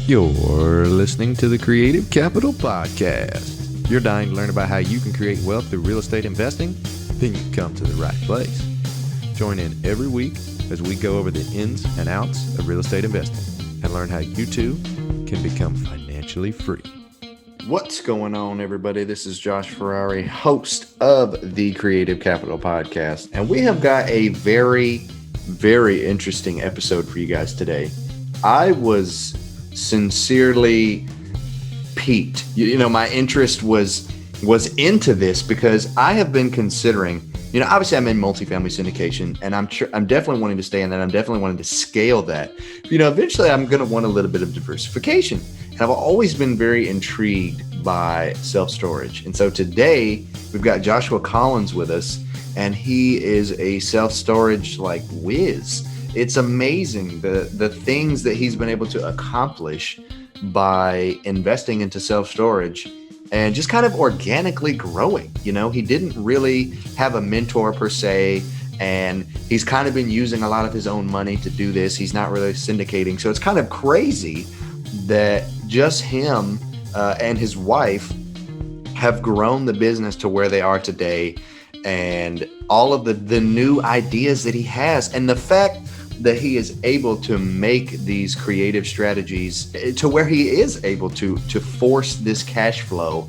You're listening to the Creative Capital Podcast. You're dying to learn about how you can create wealth through real estate investing? Then you come to the right place. Join in every week as we go over the ins and outs of real estate investing and learn how you too can become financially free. What's going on, everybody? This is Josh Ferrari, host of the Creative Capital Podcast, and we have got a very, very interesting episode for you guys today. I was sincerely piqued. My interest was into this because I have been considering, obviously I'm in multifamily syndication and I'm definitely wanting to stay in that. I'm definitely wanting to scale that. Eventually I'm going to want a little bit of diversification. And I've always been very intrigued by self-storage. And so today we've got Joshua Collins with us, and he is a self-storage like whiz. It's amazing the things that he's been able to accomplish by investing into self-storage and just kind of organically growing. He didn't really have a mentor per se, and he's kind of been using a lot of his own money to do this. He's not really syndicating. So it's kind of crazy that just him and his wife have grown the business to where they are today, and all of the new ideas that he has, and the fact that he is able to make these creative strategies to where he is able to force this cash flow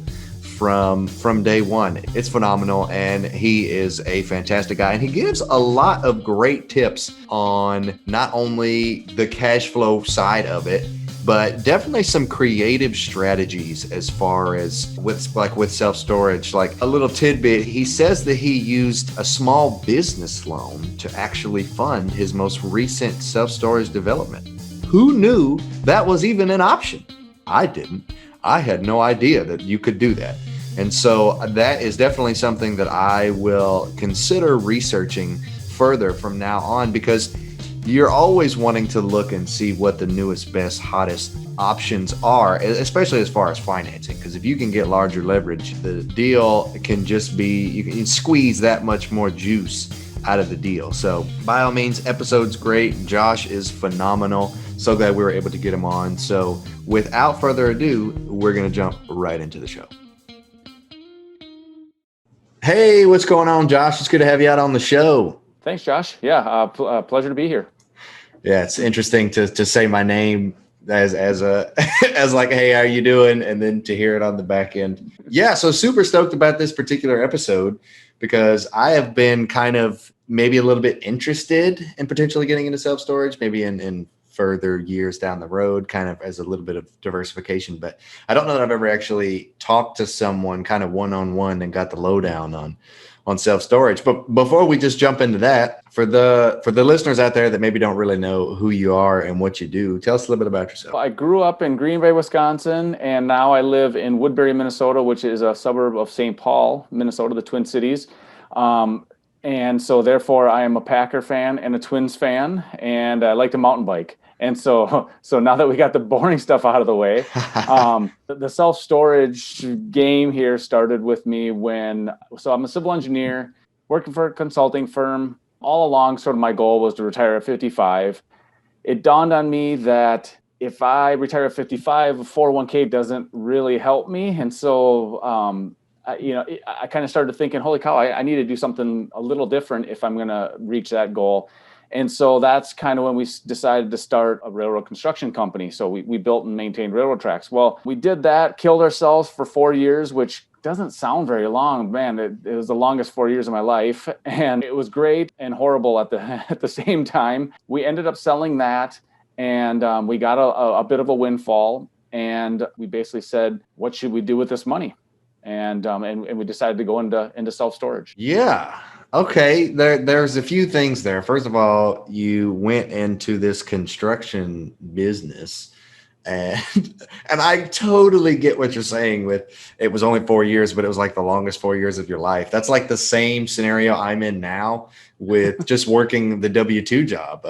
from day one. It's phenomenal, and he is a fantastic guy, and he gives a lot of great tips on not only the cash flow side of it, but definitely some creative strategies as far as with self-storage. Like a little tidbit, he says that he used a small business loan to actually fund his most recent self-storage development. Who knew that was even an option? I didn't. I had no idea that you could do that. And so that is definitely something that I will consider researching further from now on, because you're always wanting to look and see what the newest, best, hottest options are, especially as far as financing. Because if you can get larger leverage, the deal can just be, you can squeeze that much more juice out of the deal. So by all means, episode's great. Josh is phenomenal. So glad we were able to get him on. So without further ado, we're going to jump right into the show. Hey, what's going on, Josh? It's good to have you out on the show. Thanks, Josh. Yeah, pleasure to be here. Yeah, it's interesting to say my name as as like, hey, how are you doing? And then to hear it on the back end. Yeah, so super stoked about this particular episode because I have been kind of maybe a little bit interested in potentially getting into self-storage, maybe in further years down the road, kind of as a little bit of diversification. But I don't know that I've ever actually talked to someone kind of one-on-one and got the lowdown on self-storage. But before we just jump into that, for the listeners out there that maybe don't really know who you are and what you do, tell us a little bit about yourself. I grew up in Green Bay, Wisconsin, and now I live in Woodbury, Minnesota, which is a suburb of St. Paul, Minnesota, the Twin Cities. And so therefore I am a Packer fan and a Twins fan, and I like to mountain bike. And so now that we got the boring stuff out of the way, the self-storage game here started with me so I'm a civil engineer working for a consulting firm. All along, sort of my goal was to retire at 55. It dawned on me that if I retire at 55, a 401k doesn't really help me. And so, I kind of started thinking, holy cow, I need to do something a little different if I'm going to reach that goal. And so that's kind of when we decided to start a railroad construction company. So we built and maintained railroad tracks. Well, we did that, killed ourselves for 4 years, which doesn't sound very long. Man, it was the longest 4 years of my life. And it was great and horrible at the same time. We ended up selling that, and we got a bit of a windfall. And we basically said, what should we do with this money? And we decided to go into self-storage. Yeah. Okay, there's a few things there. First of all, you went into this construction business, and I totally get what you're saying with it was only 4 years, but it was like the longest 4 years of your life. That's like the same scenario I'm in now with just working the W-2 job,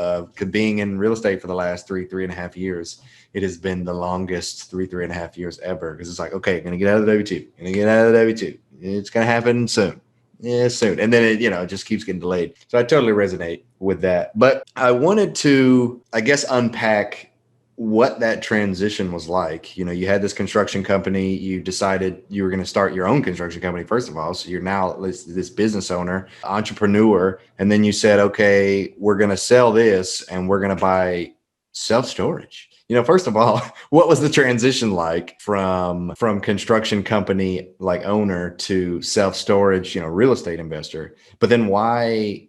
being in real estate for the last three and a half years. It has been the longest three and a half years ever, because it's like, okay, going to get out of the W-2. It's going to happen soon. Yeah, soon. And then it just keeps getting delayed. So I totally resonate with that. But I wanted to, I guess, unpack what that transition was like. You had this construction company, you decided you were going to start your own construction company, first of all. So you're now this business owner, entrepreneur. And then you said, okay, we're going to sell this and we're going to buy self-storage. First of all, what was the transition like from construction company like owner to self-storage, real estate investor? But then why,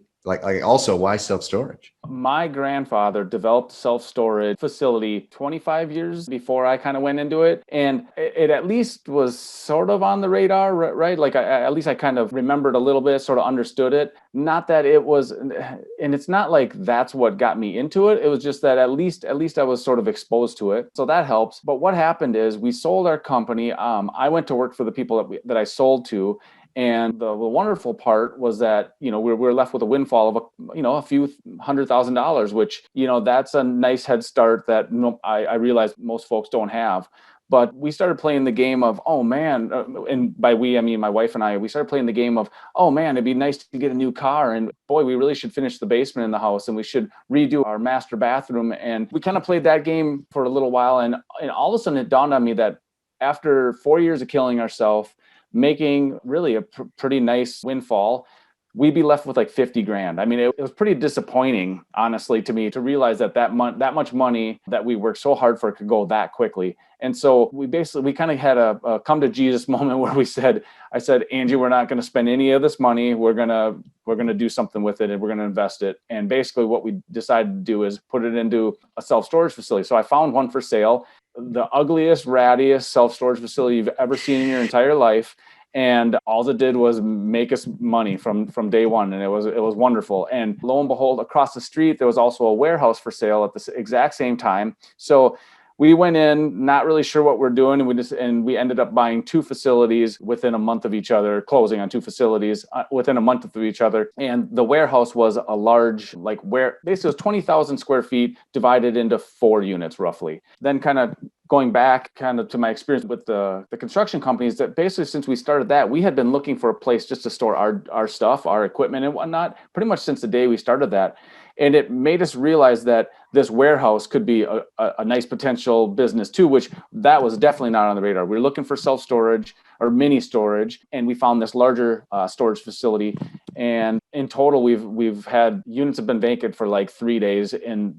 also why self-storage? My grandfather developed a self-storage facility 25 years before I kind of went into it. And it at least was sort of on the radar, right? Like at least I kind of remembered a little bit, sort of understood it. Not that it was, and it's not like that's what got me into it. It was just that at least I was sort of exposed to it. So that helps. But what happened is we sold our company. I went to work for the people that I sold to. And the wonderful part was that, we're left with a windfall of, a few $100,000, which, that's a nice head start that I realize most folks don't have. But we started playing the game of, oh man, and by we, I mean my wife and I, we started playing the game of, oh man, it'd be nice to get a new car. And boy, we really should finish the basement in the house and we should redo our master bathroom. And we kind of played that game for a little while. And all of a sudden it dawned on me that after 4 years of killing ourselves, making really a pretty nice windfall, we'd be left with like 50 grand. I mean, it was pretty disappointing, honestly, to me to realize that much money that we worked so hard for could go that quickly. And so we kind of had a come to Jesus moment where I said, Angie, we're not going to spend any of this money. We're going to do something with it and we're going to invest it. And basically what we decided to do is put it into a self-storage facility. So I found one for sale, the ugliest, rattiest self-storage facility you've ever seen in your entire life. And all it did was make us money from day one. And it was wonderful. And lo and behold, across the street, there was also a warehouse for sale at the exact same time. So we went in, not really sure what we're doing. And we ended up buying two facilities within a month of each other, closing on two facilities within a month of each other. And the warehouse was a large, basically it was 20,000 square feet divided into 4 units roughly. Then kind of going back to my experience with the construction companies, that basically since we started that, we had been looking for a place just to store our stuff, our equipment and whatnot, pretty much since the day we started that. And it made us realize that this warehouse could be a nice potential business too, which that was definitely not on the radar. We were looking for self-storage or mini storage, and we found this larger storage facility. And in total, we've had units have been vacant for like 3 days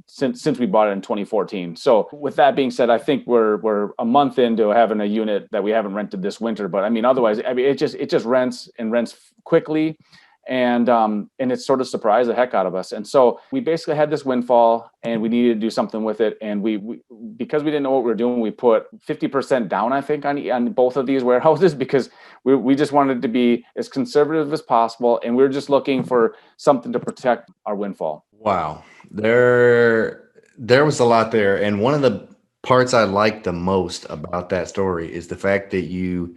since we bought it in 2014. So with that being said, I think we're a month into having a unit that we haven't rented this winter. But I mean, otherwise, it just rents quickly. And it sort of surprised the heck out of us. And so we basically had this windfall and we needed to do something with it. And we because we didn't know what we were doing, we put 50% down, I think, on both of these warehouses because we just wanted to be as conservative as possible. And we were just looking for something to protect our windfall. Wow. There was a lot there. And one of the parts I like the most about that story is the fact that you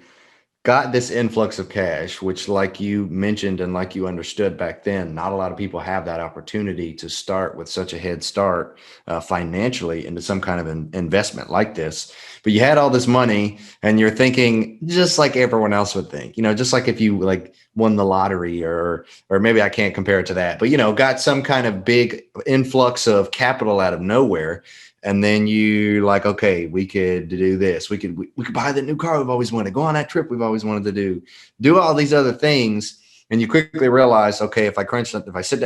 got this influx of cash, which like you mentioned and like you understood back then, not a lot of people have that opportunity to start with such a head start financially into some kind of investment like this. But you had all this money and you're thinking just like everyone else would think, just like if you like won the lottery or maybe I can't compare it to that, but got some kind of big influx of capital out of nowhere. And then you like, okay, we could do this. We could buy the new car we've always wanted, go on that trip we've always wanted to do all these other things. And you quickly realize, okay, if I sit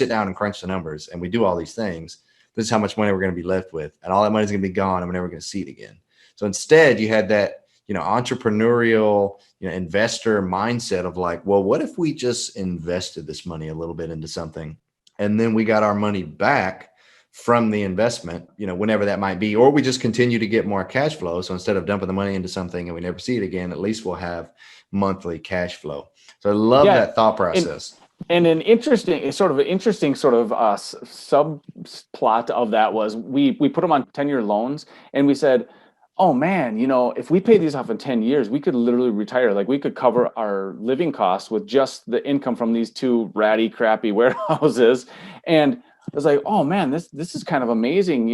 down and crunch the numbers and we do all these things, this is how much money we're going to be left with. And all that money is going to be gone and we're never going to see it again. So instead you had that, entrepreneurial, investor mindset of like, well, what if we just invested this money a little bit into something and then we got our money back from the investment, whenever that might be, or we just continue to get more cash flow. So instead of dumping the money into something and we never see it again, at least we'll have monthly cash flow. So I love that thought process. And an interesting subplot of that was we put them on 10-year loans and we said, oh man, if we pay these off in 10 years, we could literally retire. Like we could cover our living costs with just the income from these two ratty, crappy warehouses. And was like, oh man, this is kind of amazing.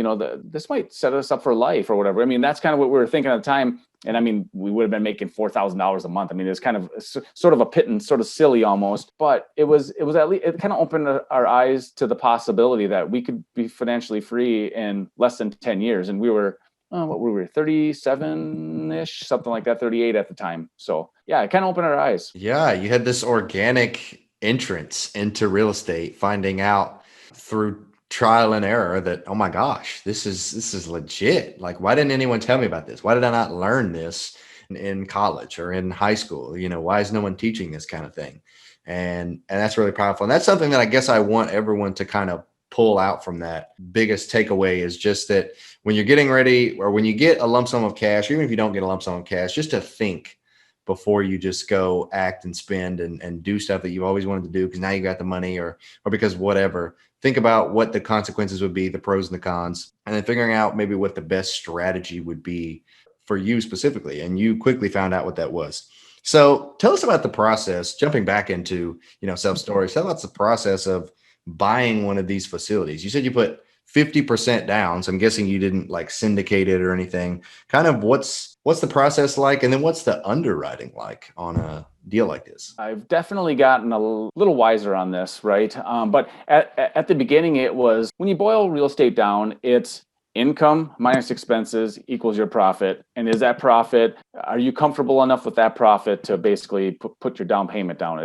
This might set us up for life or whatever. I mean, that's kind of what we were thinking at the time. And I mean, we would have been making $4,000 a month. I mean, it's kind of sort of a pittance, sort of silly almost, but it was at least, it kind of opened our eyes to the possibility that we could be financially free in less than 10 years. And we were, what were we, 37-ish, something like that, 38 at the time. So yeah, it kind of opened our eyes. Yeah, you had this organic entrance into real estate, finding out through trial and error that, oh my gosh, this is legit. Like, why didn't anyone tell me about this? Why did I not learn this in college or in high school? Why is no one teaching this kind of thing? And that's really powerful. And that's something that I guess I want everyone to kind of pull out from that. Biggest takeaway is just that when you're getting ready, or when you get a lump sum of cash, or even if you don't get a lump sum of cash, just to think before you just go act and spend and do stuff that you've always wanted to do because now you got the money, or because whatever. Think about what the consequences would be, the pros and the cons, and then figuring out maybe what the best strategy would be for you specifically. And you quickly found out what that was. So tell us about the process, jumping back into, self-storage. Tell us the process of buying one of these facilities. You said you put 50% down. So I'm guessing you didn't like syndicate it or anything. Kind of what's the process like? And then what's the underwriting like on a deal like this? I've definitely gotten a little wiser on this, right? But at the beginning, it was, when you boil real estate down, it's income minus expenses equals your profit. And is that profit, are you comfortable enough with that profit to basically put your down payment down,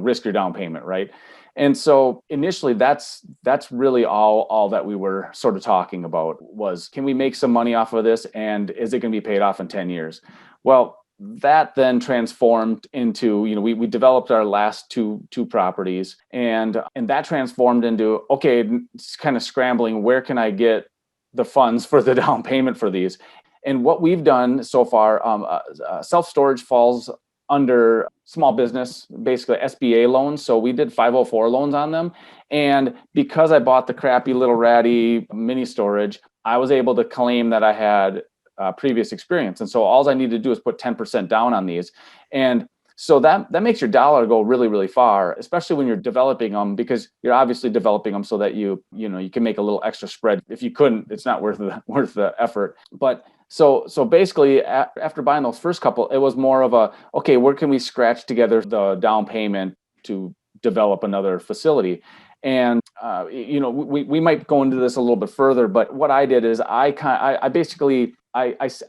risk your down payment, right? And so initially that's really all that we were sort of talking about was, can we make some money off of this? And is it going to be paid off in 10 years? Well, that then transformed into, we developed our last two properties, and that transformed into, okay, it's kind of scrambling. Where can I get the funds for the down payment for these? And what we've done so far, self-storage falls under small business, basically SBA loans. So we did 504 loans on them. And because I bought the crappy little ratty mini storage, I was able to claim that I had previous experience. And so all I need to do is put 10% down on these. And so that makes your dollar go really, really far, especially when you're developing them, because you're obviously developing them so that you can make a little extra spread. If you couldn't, it's not worth the effort. But so basically, after buying those first couple, it was more of a, okay, where can we scratch together the down payment to develop another facility? And we might go into this a little bit further, but what I did is I basically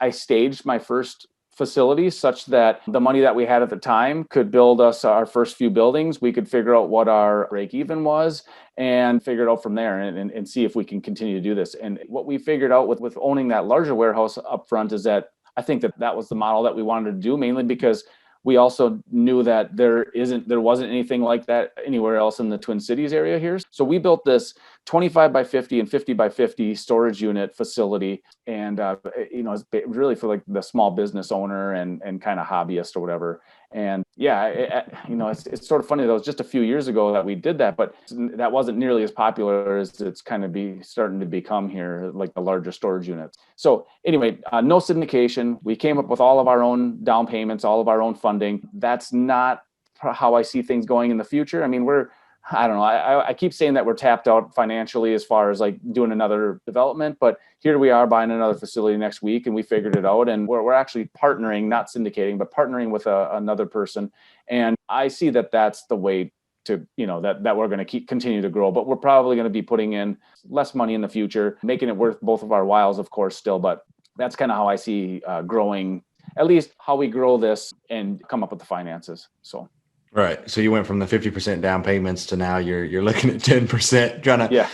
staged my first facility such that the money that we had at the time could build us our first few buildings. We could figure out what our break even was and figure it out from there and see if we can continue to do this. And what we figured out with owning that larger warehouse up front is that I think that was the model that we wanted to do, mainly because we also knew that there wasn't anything like that anywhere else in the Twin Cities area here. So we built this 25 by 50 and 50 by 50 storage unit facility. And, it's really for like the small business owner and kind of hobbyist or whatever. And yeah, it's sort of funny that it was just a few years ago that we did that, but that wasn't nearly as popular as it's kind of starting to become here, like the larger storage units. So anyway, no syndication. We came up with all of our own down payments, all of our own funding. That's not how I see things going in the future. I mean, I don't know. I keep saying that we're tapped out financially as far as like doing another development, but here we are buying another facility next week, and we figured it out, and we're actually partnering, not syndicating, but partnering with another person. And I see that that's the way to, that we're going to continue to grow, but we're probably going to be putting in less money in the future, making it worth both of our whiles, of course, still. But that's kind of how I see growing, at least how we grow this and come up with the finances. So. Right. So you went from the 50% down payments to now you're looking at 10%,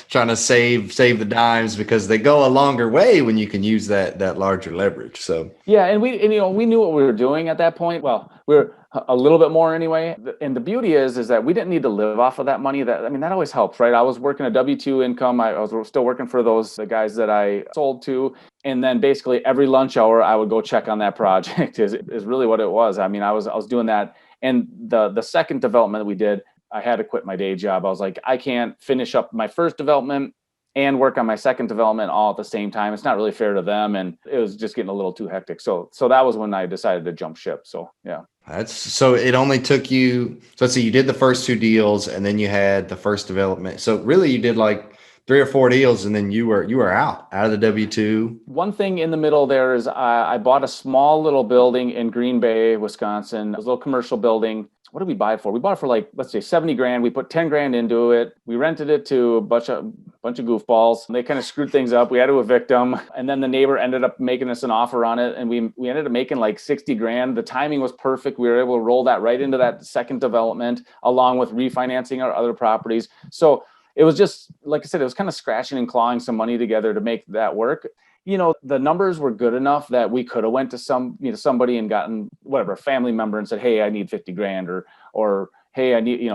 trying to save the dimes, because they go a longer way when you can use that larger leverage. So yeah, and we knew what we were doing at that point. Well, we're a little bit more anyway. And the beauty is that we didn't need to live off of that money. That always helps, right? I was working a W-2 income. I was still working for the guys that I sold to. And then basically every lunch hour I would go check on that project is really what it was. I mean, I was doing that. And the second development that we did, I had to quit my day job. I was like, I can't finish up my first development and work on my second development all at the same time. It's not really fair to them. And it was just getting a little too hectic. So that was when I decided to jump ship. So, yeah. So it only took you, so let's see, you did the first two deals and then you had the first development. So really you did like 3 or 4 deals, and then you were out of the W-2. One thing in the middle there is I bought a small little building in Green Bay, Wisconsin. It was a little commercial building. What did we buy it for? We bought it for like, let's say 70 grand. We put 10 grand into it. We rented it to a bunch of goofballs. They kind of screwed things up. We had to evict them. And then the neighbor ended up making us an offer on it. And we ended up making like 60 grand. The timing was perfect. We were able to roll that right into that second development along with refinancing our other properties. So it was just, like I said, it was kind of scratching and clawing some money together to make that work. The numbers were good enough that we could have went to somebody and gotten whatever, a family member and said, hey, I need 50 grand or hey, I need,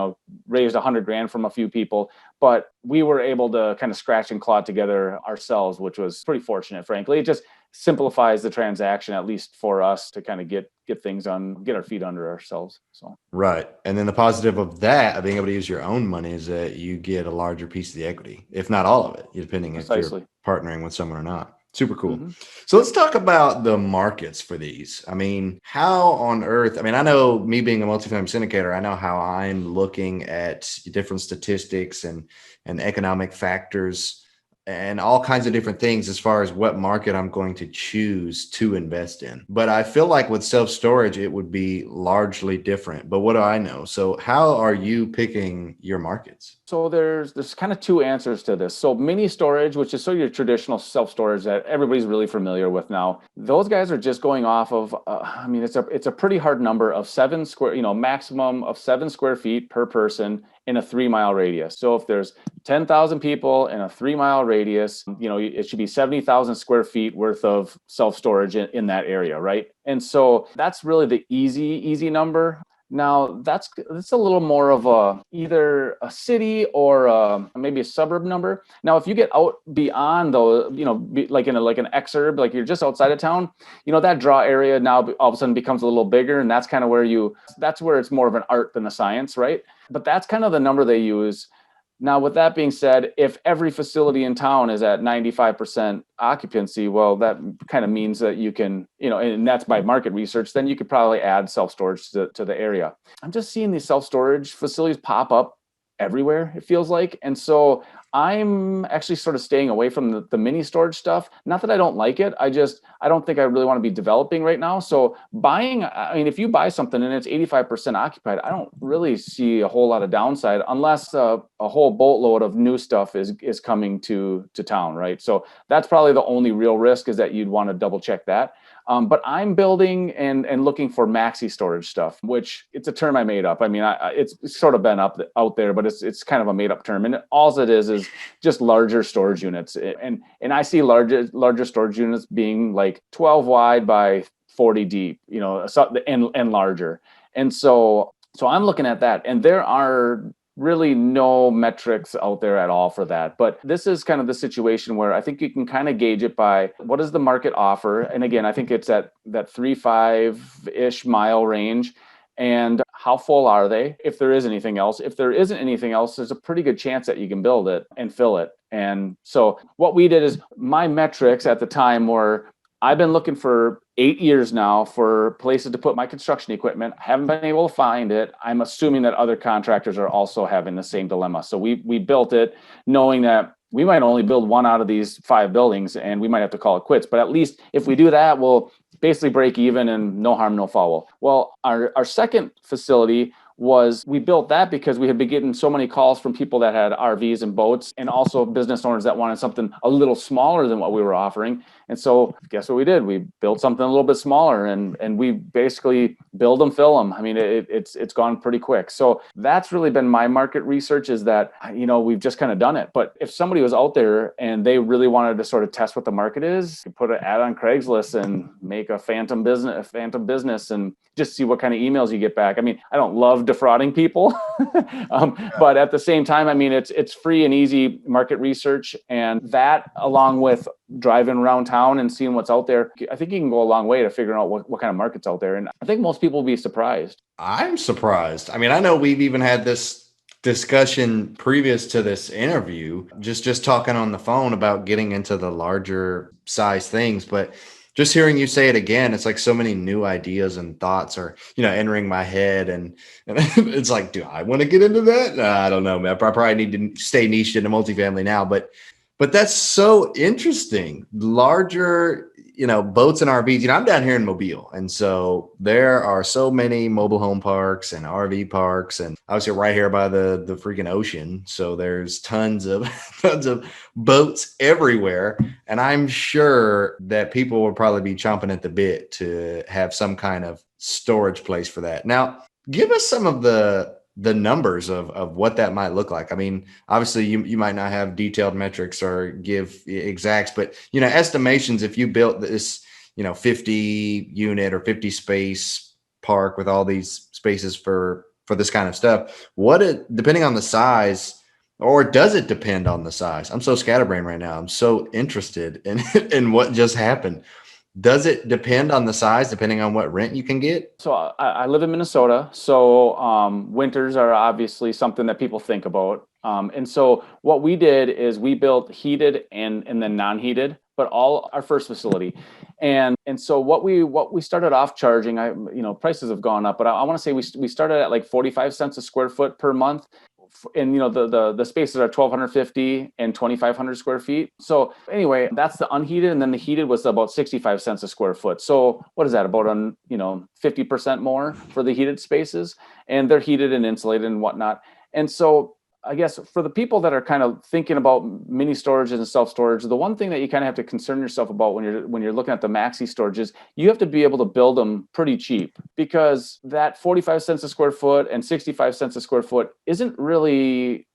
raised 100 grand from a few people. But we were able to kind of scratch and claw together ourselves, which was pretty fortunate, frankly. It just simplifies the transaction, at least for us, to kind of get things on, get our feet under ourselves. So right. And then the positive of that, of being able to use your own money, is that you get a larger piece of the equity, if not all of it, depending if you're partnering with someone or not. Super cool. Mm-hmm. So let's talk about the markets for these. I mean, how on earth, I know me being a multifamily syndicator, I know how I'm looking at different statistics and economic factors and all kinds of different things as far as what market I'm going to choose to invest in. But I feel like with self-storage, it would be largely different. But what do I know? So how are you picking your markets? So there's kind of two answers to this. So mini storage, which is sort of your traditional self-storage that everybody's really familiar with now, those guys are just going off of, it's a pretty hard number of maximum of 7 square feet per person in a 3-mile radius. So if there's 10,000 people in a 3-mile radius, it should be 70,000 square feet worth of self-storage in that area, right? And so that's really the easy number. Now that's a little more of either a city or maybe a suburb number. Now, if you get out beyond those, like in an exurb, like you're just outside of town, that draw area now all of a sudden becomes a little bigger, and that's kind of where it's more of an art than a science, right? But that's kind of the number they use. Now, with that being said, if every facility in town is at 95% occupancy, well, that kind of means that you can, and that's by market research, then you could probably add self-storage to the area. I'm just seeing these self-storage facilities pop up everywhere, it feels like. And so I'm actually sort of staying away from the mini storage stuff. Not that I don't like it. I don't think I really want to be developing right now. So if you buy something and it's 85% occupied, I don't really see a whole lot of downside unless a whole boatload of new stuff is coming to town, right? So that's probably the only real risk, is that you'd want to double check that. But I'm building and looking for maxi storage stuff, which it's a term I made up. It's sort of been out there, but it's kind of a made up term. And all it is just larger storage units. And I see larger storage units being like 12 wide by 40 deep, and larger. And so I'm looking at that, and there are really no metrics out there at all for that. But this is kind of the situation where I think you can kind of gauge it by what does the market offer. And again, I think it's at that 3-5-ish mile range. And how full are they? If there is anything else. If there isn't anything else, there's a pretty good chance that you can build it and fill it. And so what we did is, my metrics at the time were, I've been looking for 8 years now for places to put my construction equipment. I haven't been able to find it. I'm assuming that other contractors are also having the same dilemma. So we built it knowing that we might only build one out of these 5 buildings and we might have to call it quits. But at least if we do that, we'll basically break even and no harm, no foul. Well, our second facility we built that because we had been getting so many calls from people that had RVs and boats, and also business owners that wanted something a little smaller than what we were offering. And so guess what we did? We built something a little bit smaller, and we basically build them, fill them. It's gone pretty quick. So that's really been my market research, is that, we've just kind of done it. But if somebody was out there and they really wanted to sort of test what the market is, you put an ad on Craigslist and make a phantom business and just see what kind of emails you get back. I don't love defrauding people, but at the same time, it's free and easy market research, and that, along with driving around town and seeing what's out there, I think you can go a long way to figuring out what kind of market's out there. And I think most people will be surprised. I'm surprised. I know we've even had this discussion previous to this interview, just talking on the phone about getting into the larger size things, but just hearing you say it again, it's like so many new ideas and thoughts are, entering my head. And it's like, do I want to get into that? I don't know, man. I probably need to stay niched into multifamily now, but that's so interesting. Larger, boats and RVs. I'm down here in Mobile. And so there are so many mobile home parks and RV parks, and obviously right here by the freaking ocean. So there's tons of tons of boats everywhere. And I'm sure that people will probably be chomping at the bit to have some kind of storage place for that. Now, give us some of the numbers of what that might look like. I mean, obviously you might not have detailed metrics or give exacts, but estimations. If you built this 50 unit or 50 space park with all these spaces for this kind of stuff, depending on the size, or does it depend on the size? I'm so scatterbrained right now. I'm so interested in in what just happened. Does it depend on the size, depending on what rent you can get? So I live in Minnesota, so winters are obviously something that people think about. And so what we did is we built heated and then non-heated, but all our first facility. And so what we started off charging, prices have gone up, but I want to say we started at like 45 cents a square foot per month. And the spaces are 1,250 and 2,500 square feet. So anyway, that's the unheated, and then the heated was about 65 cents a square foot. So what is that, about 50% more for the heated spaces, and they're heated and insulated and whatnot. And so I guess for the people that are kind of thinking about mini storage and self storage, the one thing that you kind of have to concern yourself about when you're looking at the maxi storage is you have to be able to build them pretty cheap, because that 45 cents a square foot and 65 cents a square foot isn't really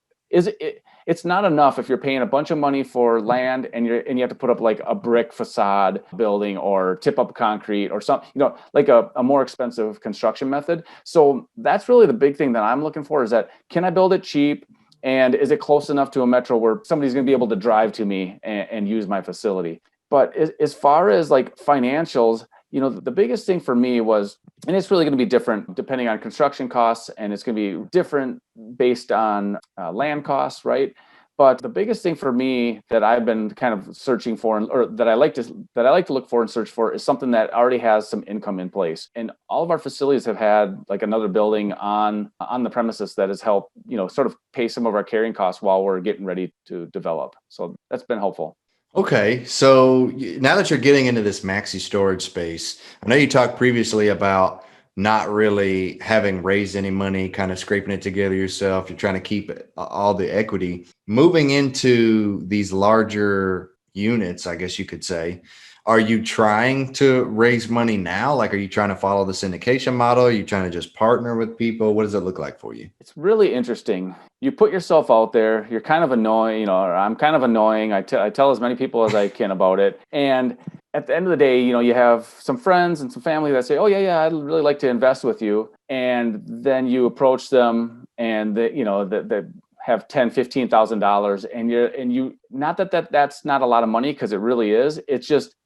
it's not enough if you're paying a bunch of money for land and you have to put up like a brick facade building or tip up concrete or something, like a more expensive construction method. So that's really the big thing that I'm looking for, is that, can I build it cheap? And is it close enough to a metro where somebody's going to be able to drive to me and use my facility? But as far as like financials, the biggest thing for me was, and it's really going to be different depending on construction costs, and it's going to be different based on land costs, right? But the biggest thing for me that I've been kind of searching for, or that I like to look for and search for, is something that already has some income in place. And all of our facilities have had like another building on the premises that has helped, sort of pay some of our carrying costs while we're getting ready to develop. So that's been helpful. Okay, so now that you're getting into this maxi storage space, I know you talked previously about not really having raised any money, kind of scraping it together yourself. You're trying to keep all the equity. Moving into these larger units, I guess you could say, are you trying to raise money now? Like, are you trying to follow the syndication model? Are you trying to just partner with people? What does it look like for you? It's really interesting. You put yourself out there. You're kind of annoying, or I'm kind of annoying. I tell as many people as I can about it. And at the end of the day, you have some friends and some family that say, "Oh yeah, I'd really like to invest with you." And then you approach them, and that have $10,000-$15,000, and you not that's not a lot of money, because it really is.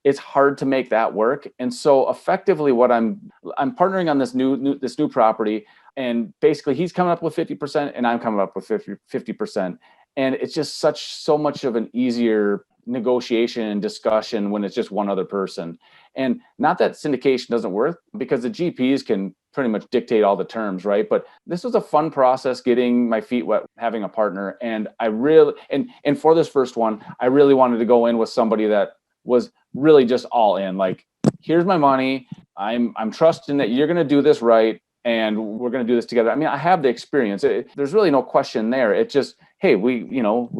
It's hard to make that work. And so effectively, what I'm partnering on this new property, and basically he's coming up with 50% and I'm coming up with 50%. And it's just so much of an easier negotiation and discussion when it's just one other person. And not that syndication doesn't work, because the GPs can pretty much dictate all the terms, right? But this was a fun process, getting my feet wet, having a partner. And I really, and for this first one, I really wanted to go in with somebody that was really just all in. Like, here's my money. I'm trusting that you're going to do this right, and we're going to do this together. I mean, I have the experience. There's really no question there. It just, hey, we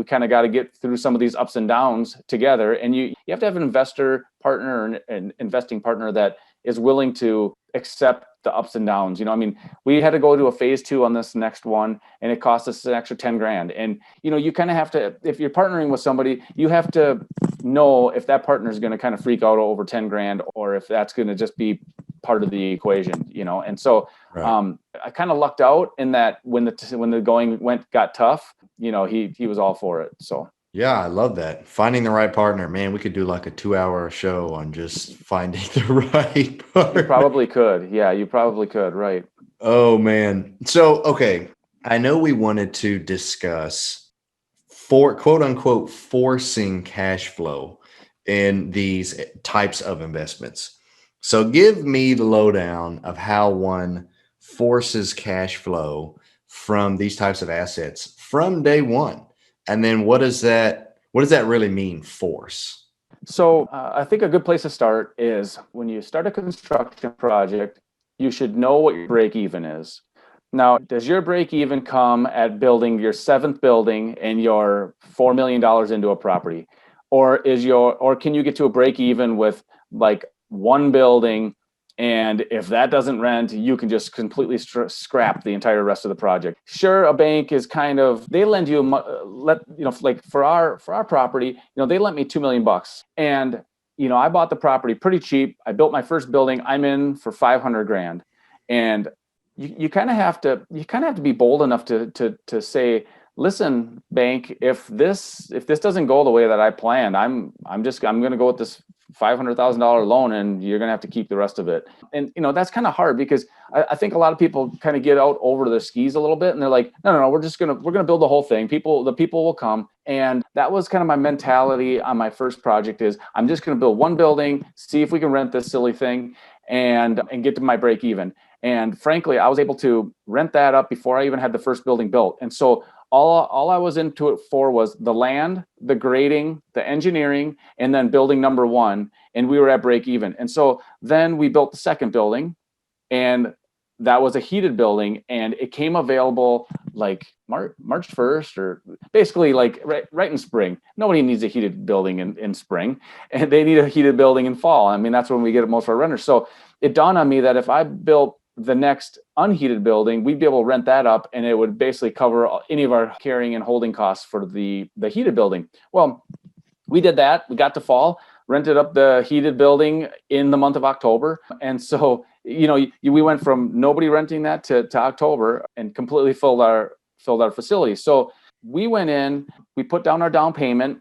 kind of got to get through some of these ups and downs together. And you have to have an investor partner and an investing partner that is willing to accept the ups and downs. I mean, we had to go to a phase 2 on this next one, and it cost us an extra 10 grand. And, you kind of have to, if you're partnering with somebody, you have to know if that partner is going to kind of freak out over 10 grand, or if that's going to just be part of the equation, And so right. I kind of lucked out in that when the going got tough, he was all for it. So. Yeah, I love that. Finding the right partner, man. We could do like a 2-hour show on just finding the right partner. You probably could. Yeah, you probably could. Right. Oh, man. So, okay. I know we wanted to discuss quote unquote forcing cash flow in these types of investments. So give me the lowdown of how one forces cash flow from these types of assets from day one. And then what does that really mean, force? So I think a good place to start is when you start a construction project, you should know what your break even is. Now, does your break even come at building your seventh building and you're $4 million into a property? Or can you get to a break even with like one building, and if that doesn't rent, you can just completely scrap the entire rest of the project? Sure, a bank is kind of, they lend you like for our property, they lent me $2 million, and I bought the property pretty cheap. I built my first building. I'm in for 500 grand, and you kind of have to be bold enough to say, listen, bank, if this doesn't go the way that I planned, I'm going to go with this $500,000 loan, and you're going to have to keep the rest of it. And that's kind of hard, because I think a lot of people kind of get out over their skis a little bit, and they're like, no, we're going to build the whole thing. The people will come. And that was kind of my mentality on my first project, is I'm just going to build one building, see if we can rent this silly thing, and get to my break even. And frankly, I was able to rent that up before I even had the first building built. And so all I was into it for was the land, the grading, the engineering, and then building number one. And we were at break even. And so then we built the second building, and that was a heated building, and it came available like March 1st, or basically like right in spring. Nobody needs a heated building in spring, and they need a heated building in fall. I mean, that's when we get most of our renters. So it dawned on me that if I built the next unheated building, we'd be able to rent that up, and it would basically cover any of our carrying and holding costs for the heated building. Well, we did that. We got to fall, rented up the heated building in the month of October. And so, we went from nobody renting that to October, and completely filled our facility. So we went in, we put down our down payment,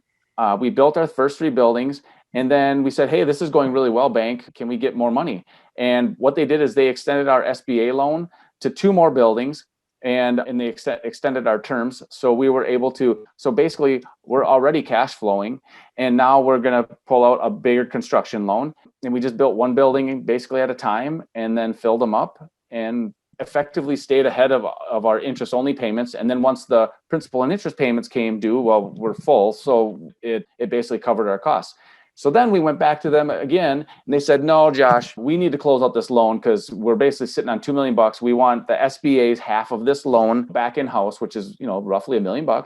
we built our first three buildings, and then we said, hey, this is going really well, bank. Can we get more money? And what they did is they extended our SBA loan to two more buildings, and they extended our terms. So we were able to, so basically we're already cash flowing, and now we're going to pull out a bigger construction loan. And we just built one building basically at a time, and then filled them up, and effectively stayed ahead of our interest only payments. And then once the principal and interest payments came due, well, we're full. So it basically covered our costs. So then we went back to them again, and they said, no, Josh, we need to close out this loan, because we're basically sitting on $2 million. We want the SBA's half of this loan back in house, which is, roughly $1 million.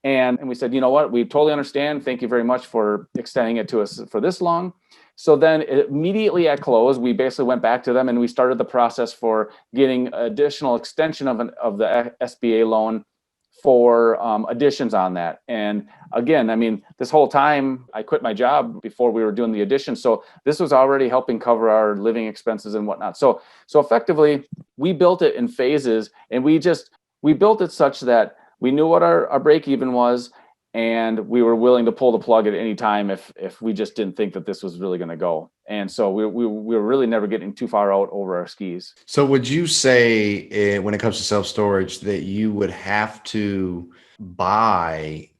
And we said, you know what, we totally understand. Thank you very much for extending it to us for this long. So then immediately at close, we basically went back to them, and we started the process for getting additional extension of the SBA loan for additions on that. And again, I mean, this whole time I quit my job before we were doing the addition. So this was already helping cover our living expenses and whatnot. So effectively we built it in phases, and we built it such that we knew what our break even was, and we were willing to pull the plug at any time if we just didn't think that this was really going to go. And so we were really never getting too far out over our skis. So would you say, when it comes to self-storage, that you would have to buy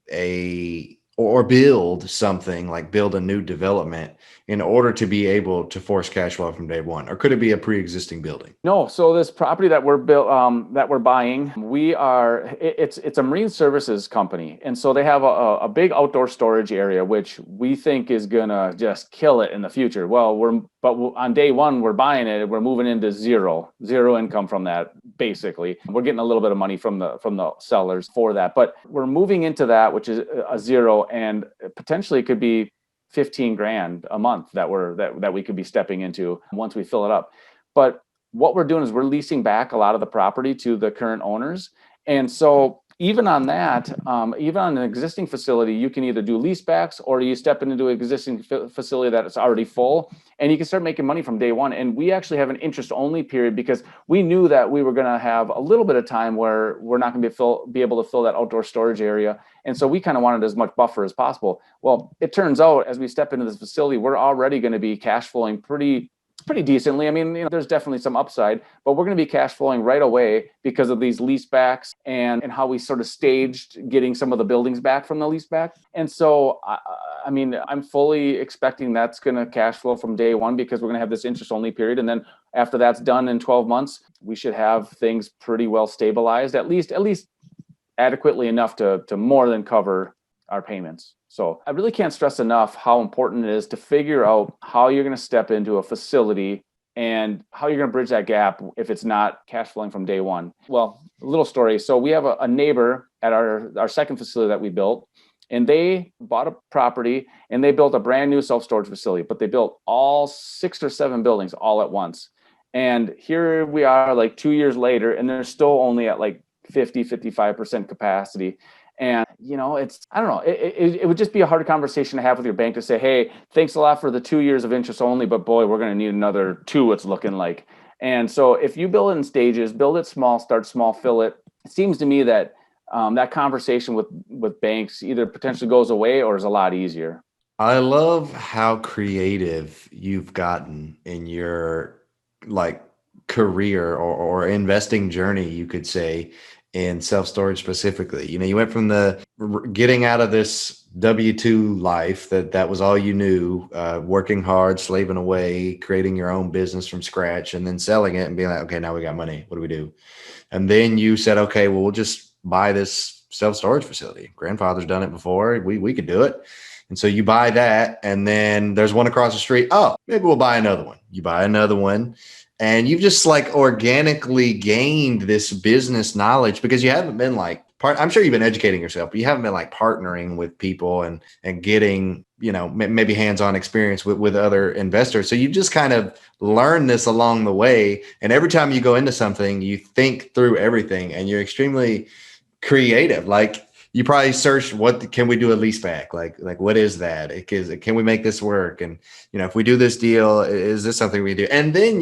or build something, like build a new development, in order to be able to force cash flow from day one? Or could it be a pre-existing building? No. So this property that we're buying, it's a marine services company. And so they have a big outdoor storage area, which we think is gonna just kill it in the future. Well, on day one, we're buying it, we're moving into zero income from that. Basically, we're getting a little bit of money from the sellers for that, but we're moving into that, which is a zero, and potentially it could be 15 grand a month that we could be stepping into once we fill it up. But what we're doing is we're leasing back a lot of the property to the current owners. And so even on that, even on an existing facility, you can either do lease backs, or you step into an existing facility that is already full, and you can start making money from day one. And we actually have an interest only period, because we knew that we were going to have a little bit of time where we're not going to be able to fill that outdoor storage area. And so we kind of wanted as much buffer as possible. Well, it turns out as we step into this facility, we're already going to be cash flowing pretty pretty decently. I mean, there's definitely some upside, but we're going to be cash flowing right away because of these lease backs and how we sort of staged getting some of the buildings back from the lease back. And so, I mean, I'm fully expecting that's going to cash flow from day one because we're going to have this interest only period. And then after that's done in 12 months, we should have things pretty well stabilized, at least adequately enough to more than cover our payments. So I really can't stress enough how important it is to figure out how you're going to step into a facility and how you're going to bridge that gap if it's not cash flowing from day one. Well, a little story. So we have a neighbor at our second facility that we built, and they bought a property and they built a brand new self-storage facility, but they built all 6 or 7 buildings all at once. And here we are like 2 years later, and they're still only at like 55% capacity. And, I don't know, it would just be a hard conversation to have with your bank to say, hey, thanks a lot for the 2 years of interest only, but boy, we're going to need another 2, it's looking like. And so if you build it in stages, build it small, start small, fill it. It seems to me that that conversation with banks either potentially goes away or is a lot easier. I love how creative you've gotten in your like career or investing journey, you could say, in self-storage specifically. You went from the getting out of this W-2 life that was all you knew, working hard, slaving away, creating your own business from scratch, and then selling it and being like, okay, now we got money. What do we do? And then you said, okay, well, we'll just buy this self-storage facility. Grandfather's done it before. We could do it. And so you buy that, and then there's one across the street. Oh, maybe we'll buy another one. You buy another one. And you've just like organically gained this business knowledge because you haven't been like I'm sure you've been educating yourself, but you haven't been like partnering with people and getting, maybe hands-on experience with other investors. So you just kind of learn this along the way. And every time you go into something, you think through everything and you're extremely creative. Like you probably search, what can we do a lease back? Like what is that? Can we make this work? And, if we do this deal, is this something we do? And then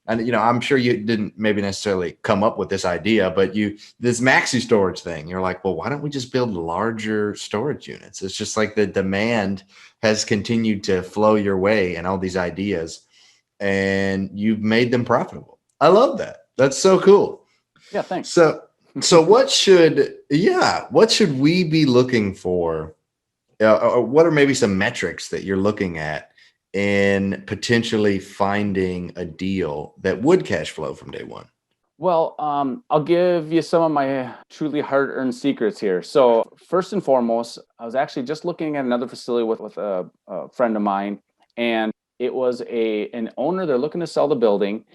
I'm sure you didn't maybe necessarily come up with this idea, but this maxi storage thing, you're like, well, why don't we just build larger storage units? It's just like the demand has continued to flow your way and all these ideas, and you've made them profitable. I love that. That's so cool. Yeah, thanks. So what should we be looking for? Or what are maybe some metrics that you're looking at in potentially finding a deal that would cash flow from day one? Well, I'll give you some of my truly hard-earned secrets here. So first and foremost, I was actually just looking at another facility with a friend of mine, and it was an owner. They're looking to sell the building,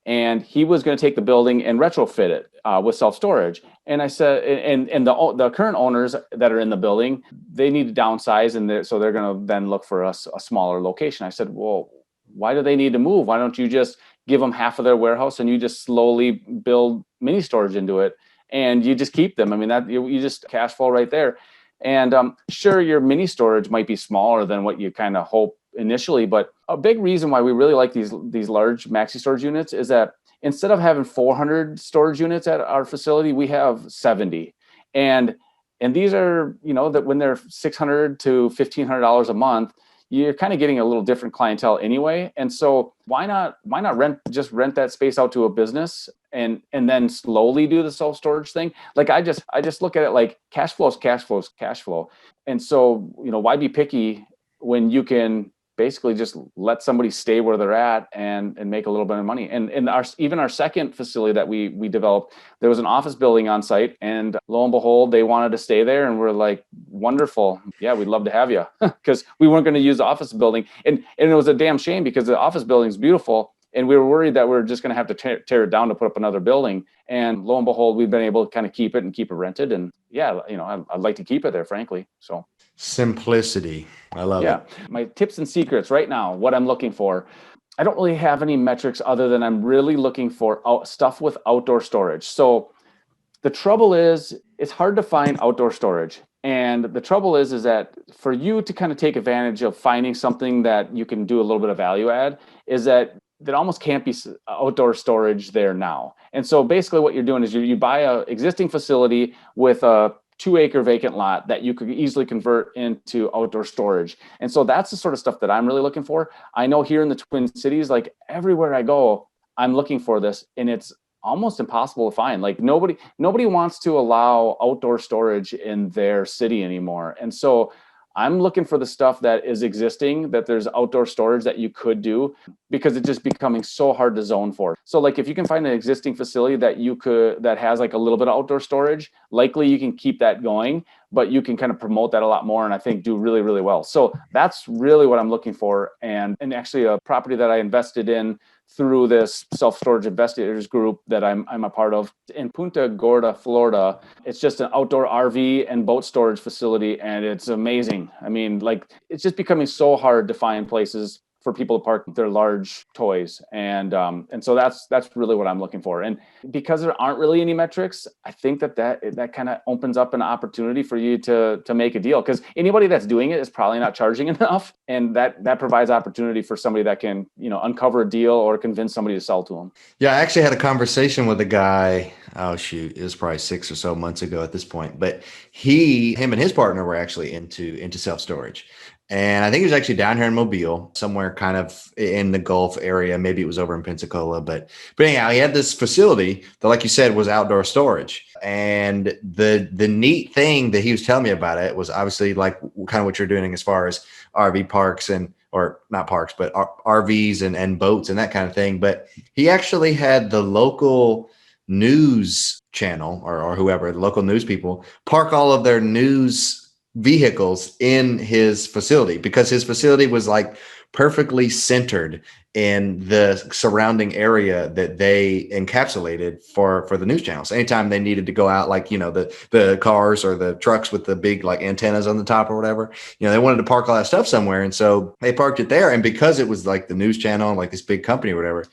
and he was going to take the building and retrofit it with self-storage. And I said, and the current owners that are in the building, they need to downsize, and so they're going to then look for a smaller location. I said, well, why do they need to move? Why don't you just give them half of their warehouse and you just slowly build mini storage into it, and you just keep them? I mean, that you just cash flow right there. And sure, your mini storage might be smaller than what you kind of hope initially, but a big reason why we really like these large maxi storage units is that instead of having 400 storage units at our facility, we have 70. And these are, that when they're $600 to $1,500 a month, you're kind of getting a little different clientele anyway. And so why not rent that space out to a business and then slowly do the self-storage thing? Like I just look at it like cash flow is cash flow is cash flow. And so, why be picky when you can basically just let somebody stay where they're at and make a little bit of money. And even our second facility that we developed, there was an office building on site, and lo and behold, they wanted to stay there, and we're like, wonderful, yeah, we'd love to have you, because we weren't going to use the office building, and it was a damn shame because the office building is beautiful, and we were worried that we were just going to have to tear it down to put up another building. And lo and behold, we've been able to kind of keep it rented. And yeah, I'd like to keep it there, frankly. So simplicity. I love it. My tips and secrets right now, what I'm looking for. I don't really have any metrics other than I'm really looking for stuff with outdoor storage. So the trouble is, it's hard to find outdoor storage. And the trouble is that for you to kind of take advantage of finding something that you can do a little bit of value add, is that almost can't be outdoor storage there now. And so basically what you're doing is you buy a existing facility with a 2-acre vacant lot that you could easily convert into outdoor storage. And so that's the sort of stuff that I'm really looking for. I know here in the Twin Cities, like everywhere I go, I'm looking for this, and it's almost impossible to find. Like nobody wants to allow outdoor storage in their city anymore. And so I'm looking for the stuff that is existing, that there's outdoor storage that you could do, because it's just becoming so hard to zone for. So like if you can find an existing facility that has like a little bit of outdoor storage, likely you can keep that going, but you can kind of promote that a lot more and I think do really, really well. So that's really what I'm looking for. And actually a property that I invested in through this self-storage investigators group that I'm a part of in Punta Gorda, Florida. It's just an outdoor RV and boat storage facility, and it's amazing. I mean, like it's just becoming so hard to find places for people to park their large toys, and so that's really what I'm looking for. And because there aren't really any metrics, I think that kind of opens up an opportunity for you to make a deal, because anybody that's doing it is probably not charging enough, and that provides opportunity for somebody that can uncover a deal or convince somebody to sell to them. Yeah, I actually had a conversation with a guy. Oh shoot, it was probably 6 or so months ago at this point. But him and his partner were actually into self storage, and I think he was actually down here in Mobile, somewhere kind of in the Gulf area. Maybe it was over in Pensacola, but anyhow, he had this facility that, like you said, was outdoor storage. And the neat thing that he was telling me about it was obviously like kind of what you're doing as far as RV parks or not parks, but RVs and boats and that kind of thing. But he actually had the local news channel or whoever, the local news people, park all of their news vehicles in his facility, because his facility was like perfectly centered in the surrounding area that they encapsulated for the news channels. Anytime they needed to go out, like, the cars or the trucks with the big like antennas on the top or whatever, they wanted to park all that stuff somewhere. And so they parked it there. And because it was like the news channel, like this big company or whatever,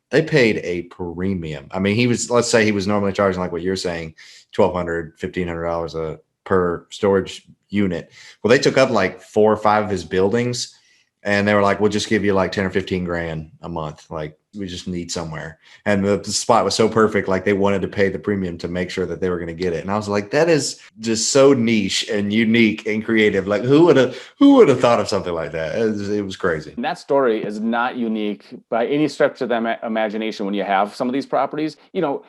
they paid a premium. I mean, let's say he was normally charging, like what you're saying, $1,200, $1,500 per storage unit. Well, they took up like 4 or 5 of his buildings, and they were like, we'll just give you like 10 or 15 grand a month. Like, we just need somewhere. And the spot was so perfect. Like, they wanted to pay the premium to make sure that they were going to get it. And I was like, that is just so niche and unique and creative. Like, who would have thought of something like that? It was crazy. And that story is not unique by any stretch of the imagination. When you have some of these properties,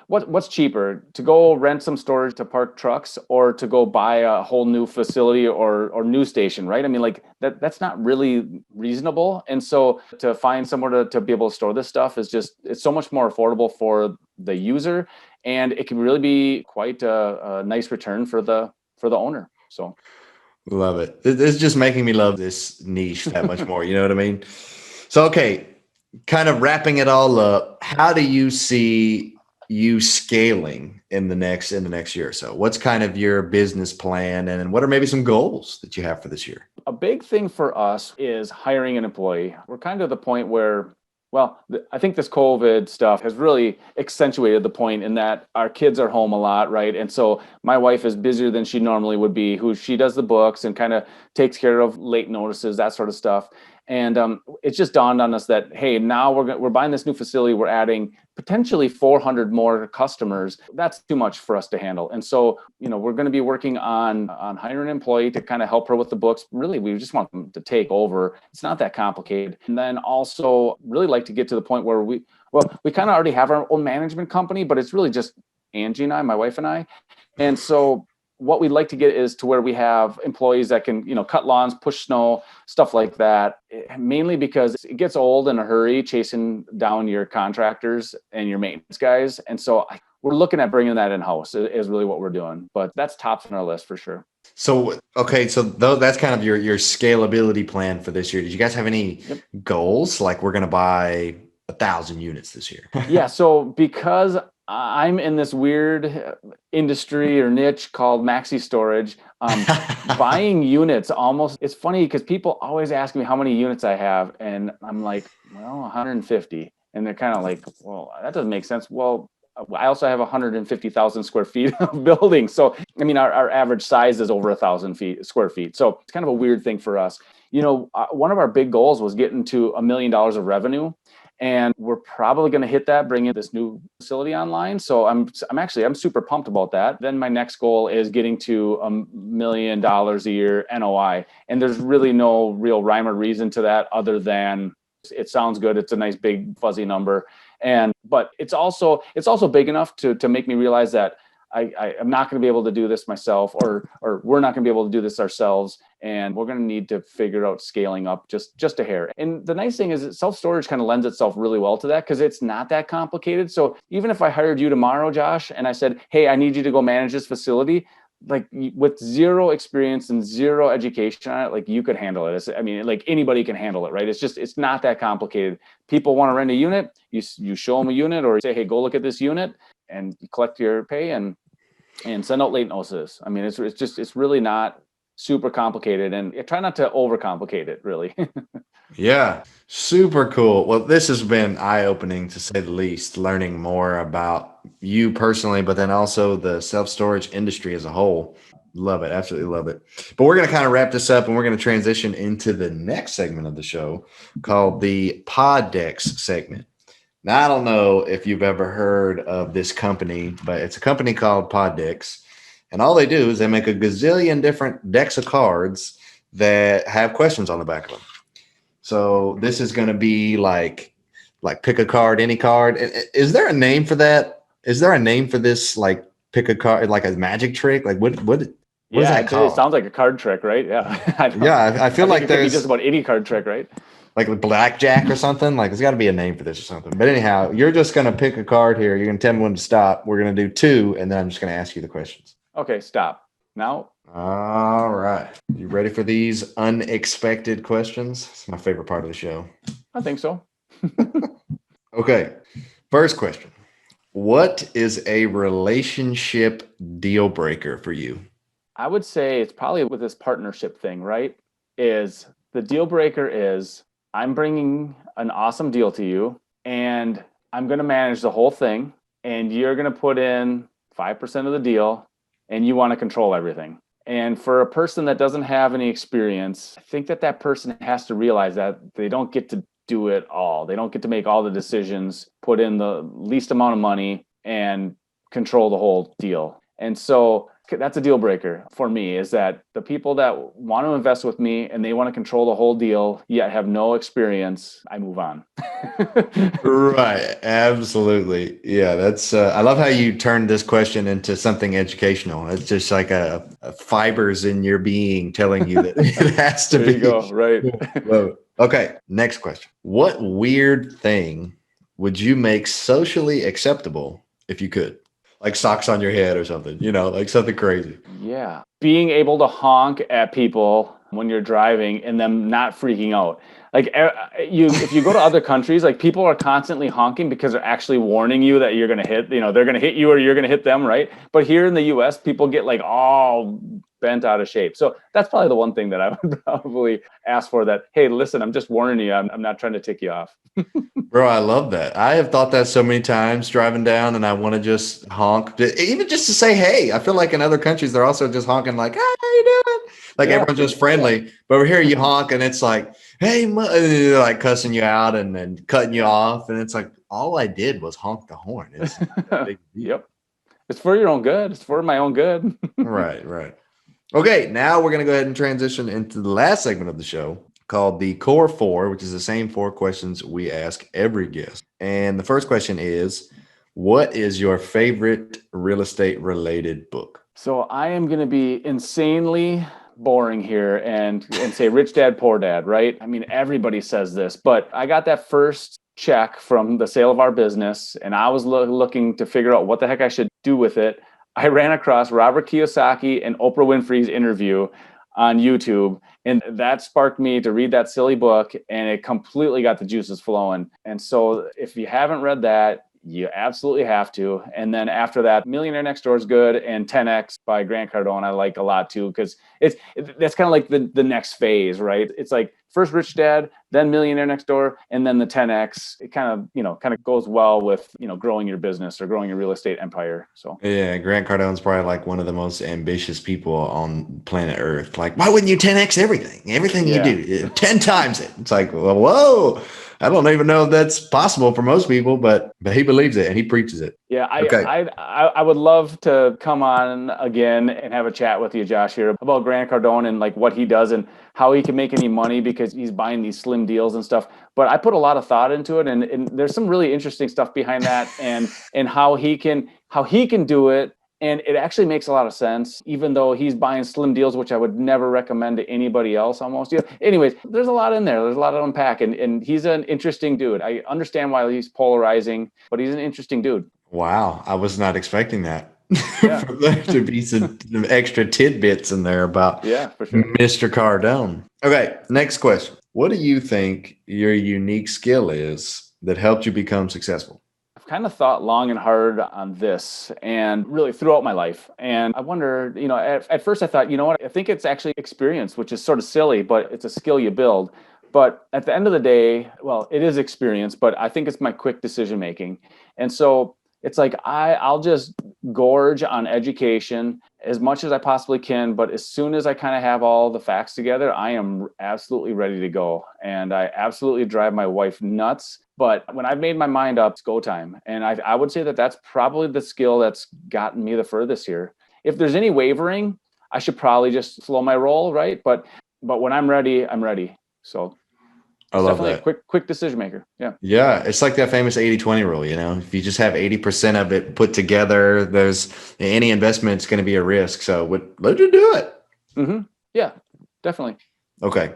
what's cheaper, to go rent some storage to park trucks, or to go buy a whole new facility or news station, right? I mean, like that's not really reasonable. And so to find somewhere to be able to store this stuff it's so much more affordable for the user, and it can really be quite a nice return for the owner. So love it. It's just making me love this niche that much more. You know what I mean? So, okay, kind of wrapping it all up, how do you see you scaling in the next year or so? What's kind of your business plan, and what are maybe some goals that you have for this year? A big thing for us is hiring an employee. We're kind of at the point where, I think this COVID stuff has really accentuated the point in that our kids are home a lot, right? And so my wife is busier than she normally would be, she does the books and kind of takes care of late notices, that sort of stuff. And it just dawned on us that, hey, now we're buying this new facility. We're adding potentially 400 more customers. That's too much for us to handle. And so, we're going to be working on hiring an employee to kind of help her with the books. Really, we just want them to take over. It's not that complicated. And then also really like to get to the point where we kind of already have our own management company, but it's really just Angie and I, my wife and I. And so what we'd like to get is to where we have employees that can, cut lawns, push snow, stuff like that, mainly because it gets old in a hurry chasing down your contractors and your maintenance guys. And so we're looking at bringing that in-house is really what we're doing, but that's tops on our list for sure. So, okay. So that's kind of your scalability plan for this year. Did you guys have any goals? Like, we're going to buy 1,000 units this year. Yeah. So because I'm in this weird industry or niche called maxi storage, buying units it's funny because people always ask me how many units I have. And I'm like, 150. And they're kind of like, well, that doesn't make sense. Well, I also have 150,000 square feet of building. So, I mean, our average size is over 1,000 square feet. So it's kind of a weird thing for us. One of our big goals was getting to $1 million of revenue. And we're probably going to hit that, bring in this new facility online. So I'm super pumped about that. Then my next goal is getting to $1 million a year NOI. And there's really no real rhyme or reason to that other than it sounds good. It's a nice big fuzzy number. But it's also big enough to make me realize that I am not going to be able to do this myself, or we're not going to be able to do this ourselves. And we're going to need to figure out scaling up just a hair. And the nice thing is that self-storage kind of lends itself really well to that because it's not that complicated. So even if I hired you tomorrow, Josh, and I said, hey, I need you to go manage this facility, like with zero experience and zero education on it, like you could handle it. Like anybody can handle it, right? It's not that complicated. People want to rent a unit, you show them a unit, or say, hey, go look at this unit, and you collect your pay and send out late notices. I mean, it's really not super complicated, and I try not to overcomplicate it, really. Yeah, super cool. Well, this has been eye-opening to say the least, learning more about you personally, but then also the self-storage industry as a whole. Love it. Absolutely love it. But we're going to kind of wrap this up, and we're going to transition into the next segment of the show called the Pod Decks segment. Now, I don't know if you've ever heard of this company, but it's a company called Pod Decks. And all they do is they make a gazillion different decks of cards that have questions on the back of them. So this is going to be like pick a card, any card. Is there a name for that? Is there a name for this, like pick a card, like a magic trick? Like what is that called? It sounds like a card trick, right? Yeah. I feel like there's just about any card trick, right? Like blackjack or something. Like there's got to be a name for this or something. But anyhow, you're just going to pick a card here. You're going to tell me when to stop. We're going to do 2, and then I'm just going to ask you the questions. Okay, stop. Now. All right. You ready for these unexpected questions? It's my favorite part of the show. I think so. Okay. First question. What is a relationship deal breaker for you? I would say it's probably with this partnership thing, right? Is the deal breaker is I'm bringing an awesome deal to you, and I'm going to manage the whole thing, and you're going to put in 5% of the deal, and you want to control everything. And for a person that doesn't have any experience, I think that person has to realize that they don't get to do it all. They don't get to make all the decisions, put in the least amount of money, and control the whole deal. And so that's a deal breaker for me, is that the people that want to invest with me and they want to control the whole deal yet have no experience, I move on. Right. Absolutely. Yeah. That's, I love how you turned this question into something educational. It's just like a fibers in your being telling you that it has to there be. You go. Right. Okay. Next question. What weird thing would you make socially acceptable if you could? Like socks on your head or something, like something crazy. Yeah. Being able to honk at people when you're driving and them not freaking out. Like if you go to other countries, like people are constantly honking because they're actually warning you that you're going to hit, they're going to hit you or you're going to hit them. Right. But here in the US, people get like all bent out of shape. So that's probably the one thing that I would probably ask for, that, hey, listen, I'm just warning you. I'm not trying to tick you off. Bro, I love that. I have thought that so many times driving down, and I want to just honk, even just to say, hey. I feel like in other countries, they're also just honking like, hey, how you doing? Like everyone's just friendly. But over here, you honk, and it's like, hey, they're like cussing you out and then cutting you off. And it's like, all I did was honk the horn. It's a big deal. Yep. It's for your own good. It's for my own good. Right. Okay, now we're going to go ahead and transition into the last segment of the show called the Core 4, which is the same 4 questions we ask every guest. And the first question is, what is your favorite real estate related book? So I am going to be insanely boring here and say Rich Dad, Poor Dad, right? I mean, everybody says this, but I got that first check from the sale of our business, and I was looking to figure out what the heck I should do with it. I ran across Robert Kiyosaki and Oprah Winfrey's interview on YouTube, and that sparked me to read that silly book, and it completely got the juices flowing. And so if you haven't read that, you absolutely have to. And then after that, Millionaire Next Door is good, and 10X by Grant Cardone I like a lot too, because that's kind of like the next phase, right? It's like first Rich Dad, then Millionaire Next Door, and then the 10X. It kind of goes well with growing your business or growing your real estate empire. So yeah, Grant Cardone's probably like one of the most ambitious people on planet Earth. Like, why wouldn't you 10X everything? Everything you do, 10 times it. It's like, whoa. I don't even know if that's possible for most people, but he believes it and he preaches it. Yeah, Okay. I would love to come on again and have a chat with you, Josh, here about Grant Cardone and like what he does and how he can make any money because he's buying these slim deals and stuff. But I put a lot of thought into it, and there's some really interesting stuff behind that, and how he can do it. And it actually makes a lot of sense, even though he's buying slim deals, which I would never recommend to anybody else almost. Yeah. Anyways, there's a lot in there. There's a lot to unpack. And he's an interesting dude. I understand why he's polarizing, but he's an interesting dude. Wow. I was not expecting that. Yeah. For there to be some extra tidbits in there about for sure. Mr. Cardone. Okay. Next question. What do you think your unique skill is that helped you become successful? I've kind of thought long and hard on this and really throughout my life. And I wonder, at first I thought, you know what, I think it's actually experience, which is sort of silly, but it's a skill you build. But at the end of the day, well, it is experience, but I think it's my quick decision making. And so it's like I'll just gorge on education as much as I possibly can. But as soon as I kind of have all the facts together, I am absolutely ready to go. And I absolutely drive my wife nuts. But when I've made my mind up, it's go time. And I would say that that's probably the skill that's gotten me the furthest here. If there's any wavering, I should probably just slow my roll, right? But when I'm ready, I'm ready. So I love that. A quick decision maker. Yeah. Yeah. It's like that famous 80-20 rule, if you just have 80% of it put together, there's any investment's going to be a risk. So let you do it. Mm-hmm. Yeah, definitely. Okay.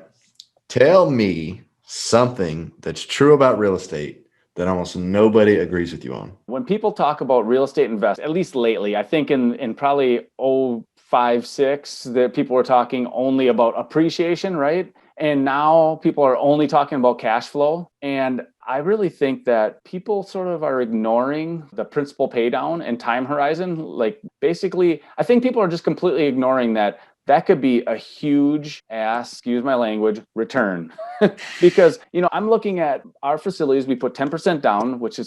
Tell me something that's true about real estate that almost nobody agrees with you on. When people talk about real estate invest, at least lately, I think in probably 05, 06, that people were talking only about appreciation, right? And now people are only talking about cash flow. And I really think that people sort of are ignoring the principal pay down and time horizon. Like basically, I think people are just completely ignoring that could be a huge ass, excuse my language, return. Because, I'm looking at our facilities, we put 10% down, which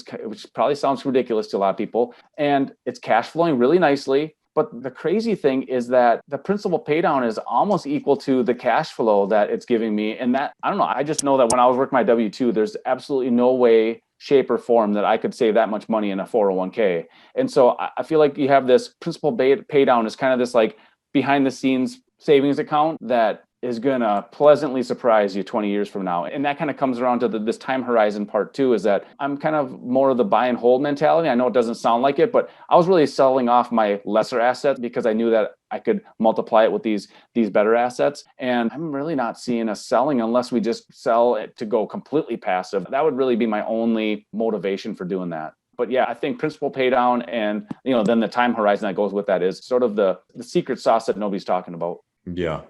probably sounds ridiculous to a lot of people. And it's cash flowing really nicely. But the crazy thing is that the principal pay down is almost equal to the cash flow that it's giving me. And that, I don't know, I just know that when I was working my W-2, there's absolutely no way, shape, or form that I could save that much money in a 401k. And so I feel like you have this principal pay down is kind of this like behind the scenes savings account that is going to pleasantly surprise you 20 years from now. And that kind of comes around to this time horizon part too, is that I'm kind of more of the buy and hold mentality. I know it doesn't sound like it, but I was really selling off my lesser assets because I knew that I could multiply it with these better assets. And I'm really not seeing us selling unless we just sell it to go completely passive. That would really be my only motivation for doing that. But yeah, I think principal pay down and, then the time horizon that goes with that is sort of the secret sauce that nobody's talking about. Yeah,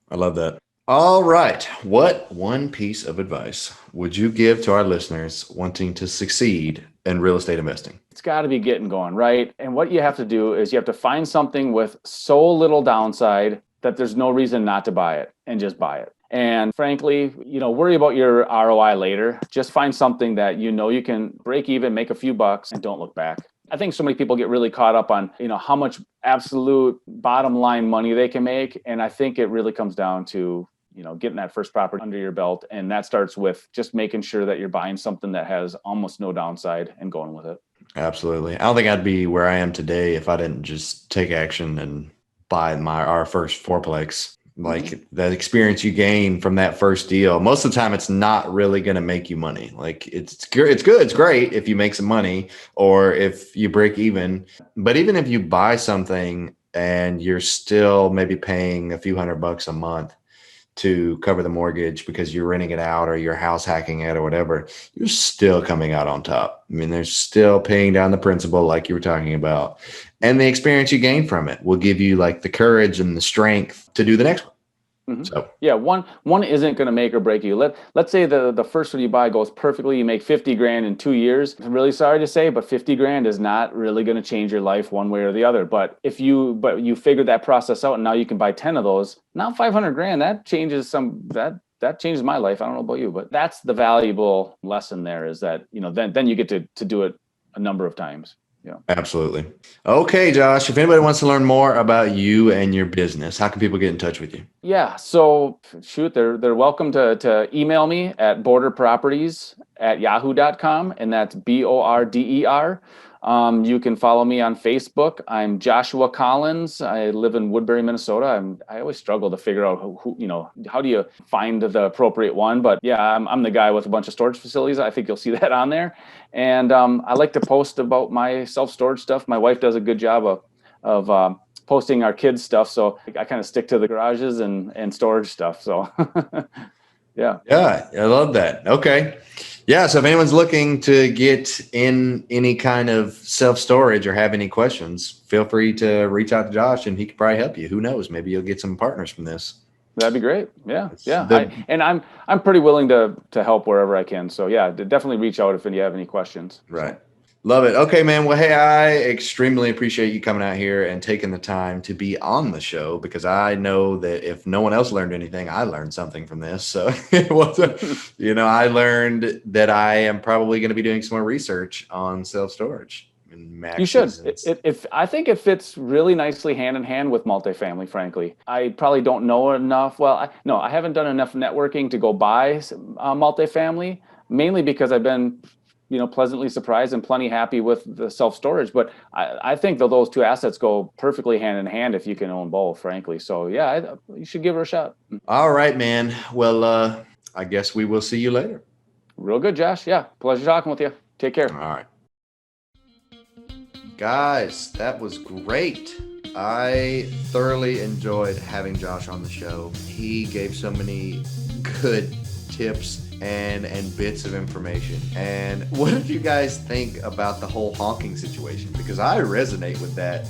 I love that. All right. What one piece of advice would you give to our listeners wanting to succeed in real estate investing? It's got to be getting going, right? And what you have to do is you have to find something with so little downside that there's no reason not to buy it and just buy it. And frankly, worry about your ROI later. Just find something that you can break even, make a few bucks, and don't look back. I think so many people get really caught up on, how much absolute bottom line money they can make. And I think it really comes down to, getting that first property under your belt. And that starts with just making sure that you're buying something that has almost no downside and going with it. Absolutely. I don't think I'd be where I am today if I didn't just take action and buy our first fourplex. Like that experience you gain from that first deal, most of the time it's not really going to make you money. Like it's good. It's great if you make some money or if you break even. But even if you buy something and you're still maybe paying a few $100 a month to cover the mortgage because you're renting it out or you're house hacking it or whatever, you're still coming out on top. I mean, there's still paying down the principal like you were talking about. And the experience you gain from it will give you like the courage and the strength to do the next one. Mm-hmm. So yeah, one isn't going to make or break you. Let's say the first one you buy goes perfectly. You make 50 grand in 2 years. I'm really sorry to say, but 50 grand is not really going to change your life one way or the other. But you figured that process out and now you can buy 10 of those. Now 500 grand, that changes that changes my life. I don't know about you, but that's the valuable lesson there is that, then you get to do it a number of times. Yeah, absolutely. Okay, Josh, if anybody wants to learn more about you and your business, how can people get in touch with you? Yeah, so shoot, they're welcome to email me at borderproperties border@yahoo.com, and that's BORDER. You can follow me on Facebook. I'm Joshua Collins. I live in Woodbury, Minnesota. I always struggle to figure out who how do you find the appropriate one? But yeah, I'm the guy with a bunch of storage facilities. I think you'll see that on there. And I like to post about my self-storage stuff. My wife does a good job of posting our kids' stuff. So I kind of stick to the garages and storage stuff. So yeah. Yeah, I love that. Okay. Yeah, so if anyone's looking to get in any kind of self-storage or have any questions, feel free to reach out to Josh and he could probably help you. Who knows? Maybe you'll get some partners from this. That'd be great. Yeah. I'm pretty willing to help wherever I can. So yeah, definitely reach out if you have any questions. Right. Love it. Okay, man. Well, hey, I extremely appreciate you coming out here and taking the time to be on the show, because I know that if no one else learned anything, I learned something from this. So, I learned that I am probably going to be doing some more research on self-storage. You should. I think it fits really nicely hand in hand with multifamily, frankly. I probably don't know enough. Well, I haven't done enough networking to go buy multifamily, mainly because I've been pleasantly surprised and plenty happy with the self-storage. But I think that those two assets go perfectly hand in hand if you can own both, frankly. So yeah, you should give her a shot. All right, man. Well, I guess we will see you later. Real good, Josh. Yeah. Pleasure talking with you. Take care. All right. Guys, that was great. I thoroughly enjoyed having Josh on the show. He gave so many good tips and bits of information. And what did you guys think about the whole honking situation? Because I resonate with that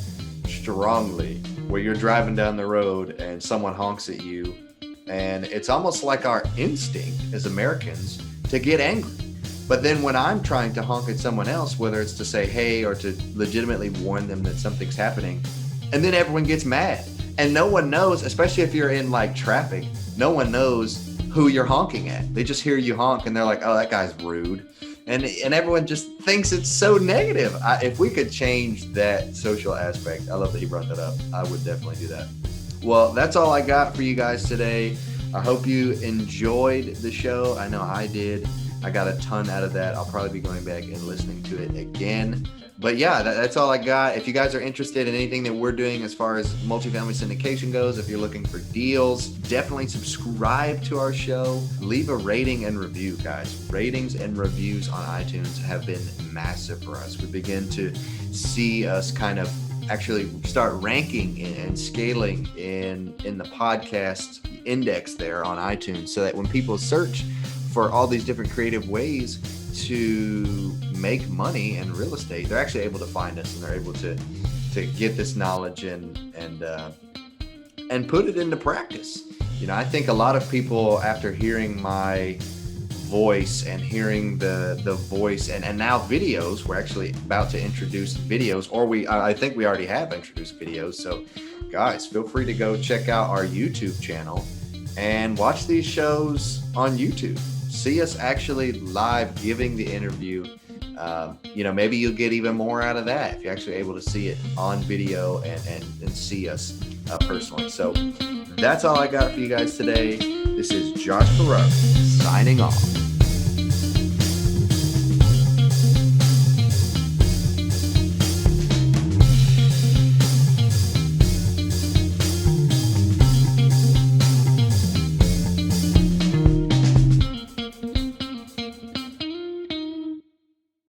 strongly, where you're driving down the road and someone honks at you, and it's almost like our instinct as Americans to get angry. But then when I'm trying to honk at someone else, whether it's to say hey or to legitimately warn them that something's happening, and then everyone gets mad, and no one knows, especially if you're in like traffic, no one knows who you're honking at. They just hear you honk and they're like, oh, that guy's rude. And everyone just thinks it's so negative. If we could change that social aspect, I love that he brought that up. I would definitely do that. Well, that's all I got for you guys today. I hope you enjoyed the show. I know I did. I got a ton out of that. I'll probably be going back and listening to it again. But yeah, that's all I got. If you guys are interested in anything that we're doing as far as multifamily syndication goes, if you're looking for deals, definitely subscribe to our show. Leave a rating and review, guys. Ratings and reviews on iTunes have been massive for us. We begin to see us kind of actually start ranking and scaling in the podcast index there on iTunes, so that when people search for all these different creative ways to make money in real estate, they're actually able to find us, and they're able to get this knowledge and put it into practice. I think a lot of people, after hearing my voice and hearing the voice and now videos, we're actually about to introduce videos, or I think we already have introduced videos. So guys, feel free to go check out our YouTube channel and watch these shows on YouTube. See us actually live giving the interview. Maybe you'll get even more out of that if you're actually able to see it on video and see us personally. So that's all I got for you guys today. This is Josh Ferraro signing off.